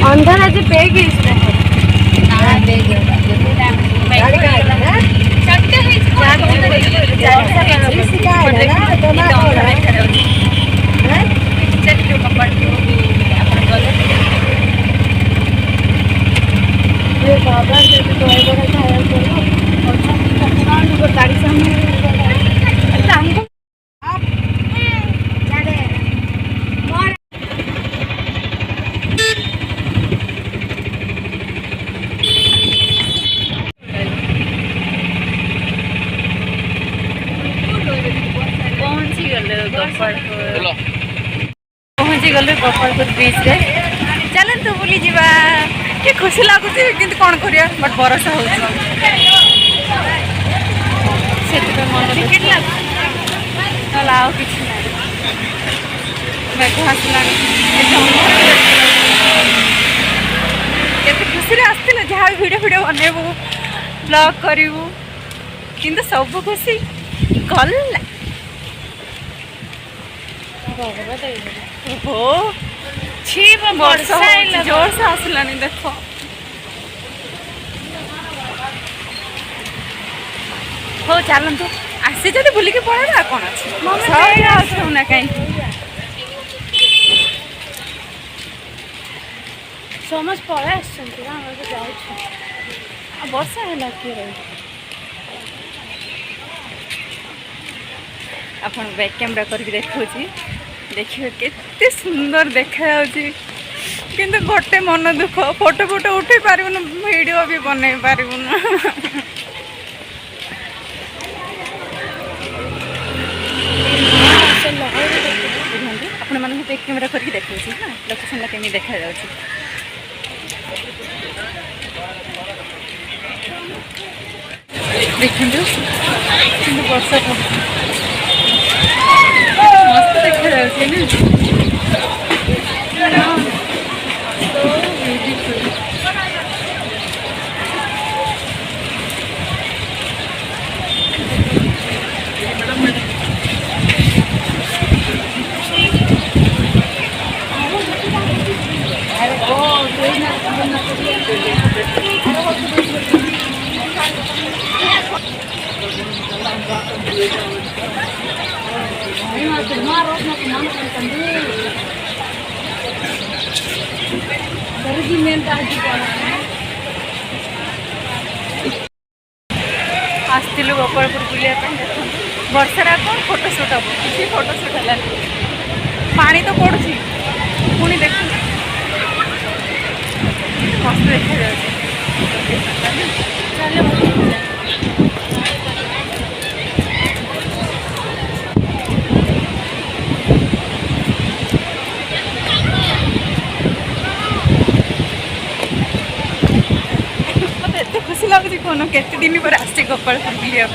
अंधार आज बेग बाबा गाड़ी सामने पहुँची गलु गोपालपुर बीच रे चलतु बुली जावा कि खुशी लगुच कि कौन करिया बट बरसा हो मेघ आसला केते खुशी आसला जहाँ भिडियो भिडियो बनइबू ब्लॉग करू कि सब खुशी गला हो जोर से आसला देख हो चलतु आसी जब बुलिकी पड़ेगा कौन अच्छे ना कहीं समझ पड़े वर्षा है किए रही अपन बैक कैमरा करके देखा देखिए केते सुंदर देखा किंतु गोटे मन दुख फोटो फोटो उठे पारूँ वीडियो भी बनई पारूँ आपण मानक बैक कैमरा करके देखा हाँ लोकेशन केमी देखा देखते वर्षा मस्त देखा आसलु गोपालपुर बुलिया वर्षा कौन फोटो सुट हम किसी फोटो सुट है पानी तो पड़ुची पुणी देख मस्त देखा मत खुशी लगुच कौन केते दिन पर आसचे गोपालपुर बुलिया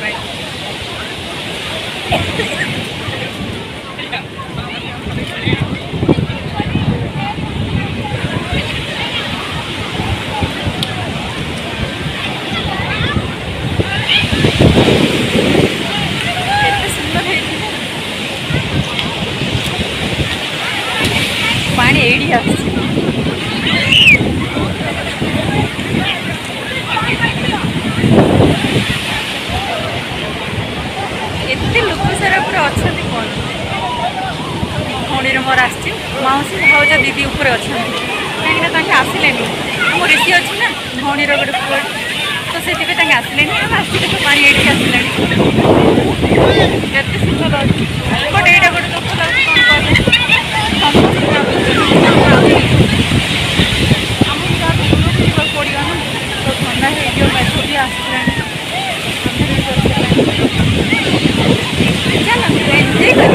पानी एड़ी एते लोक सारा पूरा अच्छा कौन भौणी मोर आसी भाज दीदी उपर अच्छा कहीं आसिले आम ऋषि अच्छी ना भौणी गोटे पुआ तो से आसिले आसी पानी ये आसला सुंदर बट यहाँ गोटे दुख लगे कौन पड़ा ना तो ठंडा हो भी आसला एंजॉय कर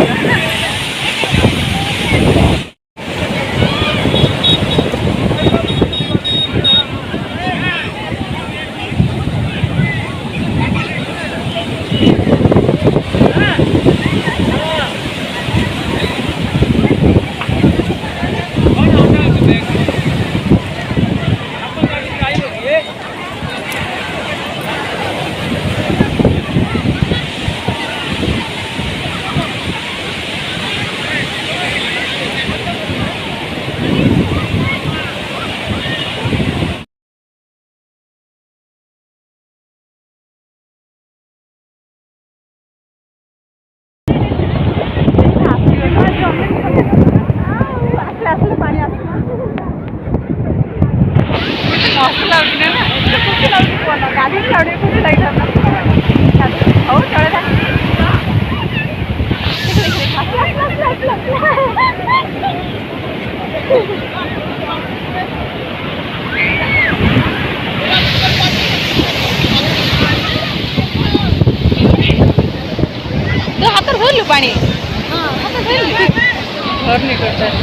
ଆଉ ଟିକେ ଖୁସି ଲାଗିଥାନ୍ତା। ହଉ ଚଳେ। ତୁ ହାତରେ ଧରିଲୁ ପାଣି? ହଁ ହାତରେ ଧରିଲୁ। ଧରନି ଟୋଟାଲ।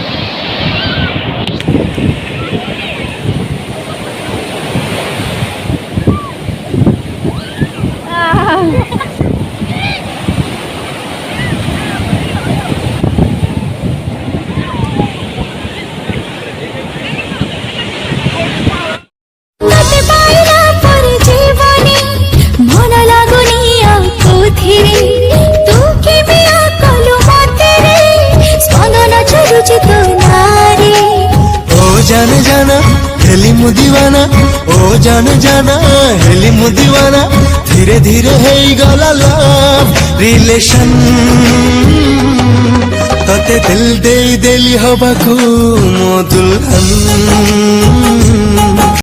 जाने जाना हेली मु दीवाना ओ जाने जाना हेली मु दीवाना धीरे धीरे है गला लव रिलेशन तते दिल दे देली हबाकू मो दुल्हन